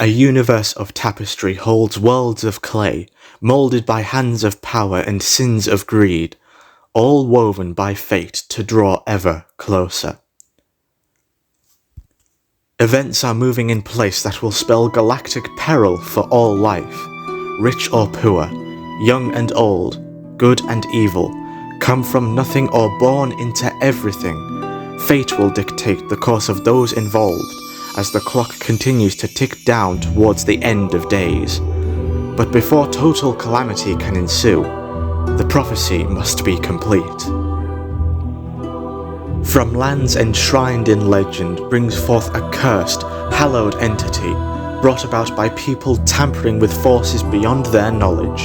A universe of tapestry holds worlds of clay, moulded by hands of power and sins of greed, all woven by fate to draw ever closer. Events are moving in place that will spell galactic peril for all life. Rich or poor, young and old, good and evil, come from nothing or born into everything. Fate will dictate the course of those involved as the clock continues to tick down towards the end of days. But before total calamity can ensue, the prophecy must be complete. From lands enshrined in legend brings forth a cursed, hallowed entity, brought about by people tampering with forces beyond their knowledge.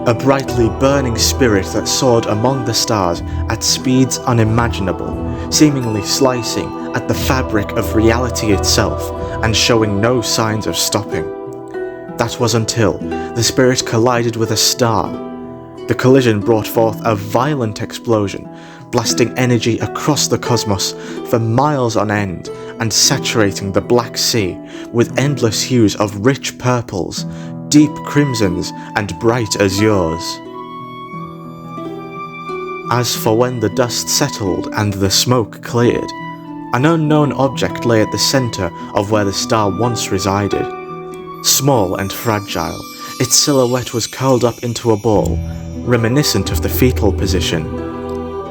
A brightly burning spirit that soared among the stars at speeds unimaginable, seemingly slicing at the fabric of reality itself and showing no signs of stopping. That was until the spirit collided with a star. The collision brought forth a violent explosion, blasting energy across the cosmos for miles on end and saturating the Black Sea with endless hues of rich purples, deep crimsons, and bright azures. As for when the dust settled and the smoke cleared, an unknown object lay at the centre of where the star once resided. Small and fragile, its silhouette was curled up into a ball, reminiscent of the fetal position.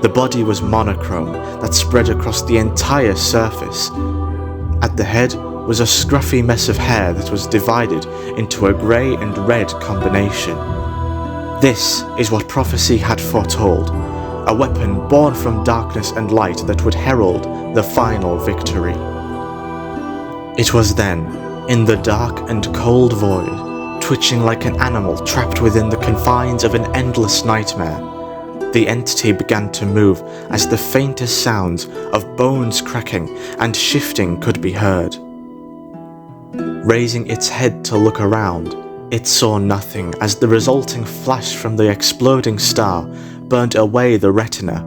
The body was monochrome that spread across the entire surface. At the head was a scruffy mess of hair that was divided into a grey and red combination. This is what prophecy had foretold, a weapon born from darkness and light that would herald the final victory. It was then, in the dark and cold void, twitching like an animal trapped within the confines of an endless nightmare, the entity began to move as the faintest sounds of bones cracking and shifting could be heard. Raising its head to look around, it saw nothing as the resulting flash from the exploding star burnt away the retina,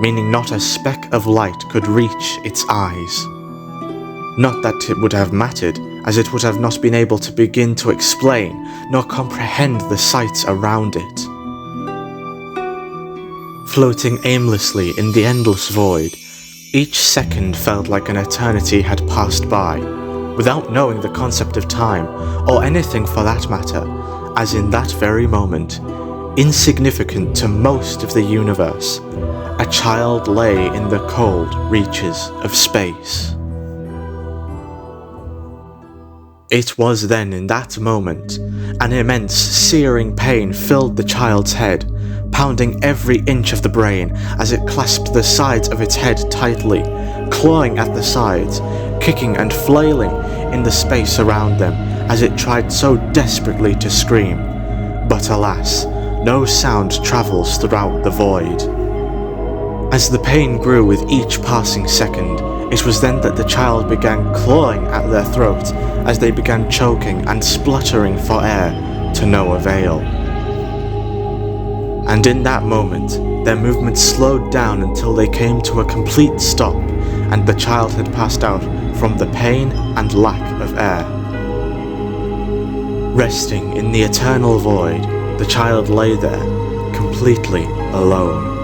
meaning not a speck of light could reach its eyes. Not that it would have mattered, as it would have not been able to begin to explain nor comprehend the sights around it. Floating aimlessly in the endless void, each second felt like an eternity had passed by, without knowing the concept of time, or anything for that matter, as in that very moment, insignificant to most of the universe, a child lay in the cold reaches of space. It was then in that moment, an immense searing pain filled the child's head, pounding every inch of the brain as it clasped the sides of its head tightly, clawing at the sides, kicking and flailing in the space around them as it tried so desperately to scream. But alas, no sound travels throughout the void. As the pain grew with each passing second, it was then that the child began clawing at their throat as they began choking and spluttering for air to no avail. And in that moment, their movements slowed down until they came to a complete stop, and the child had passed out from the pain and lack of air. Resting in the eternal void, the child lay there, completely alone.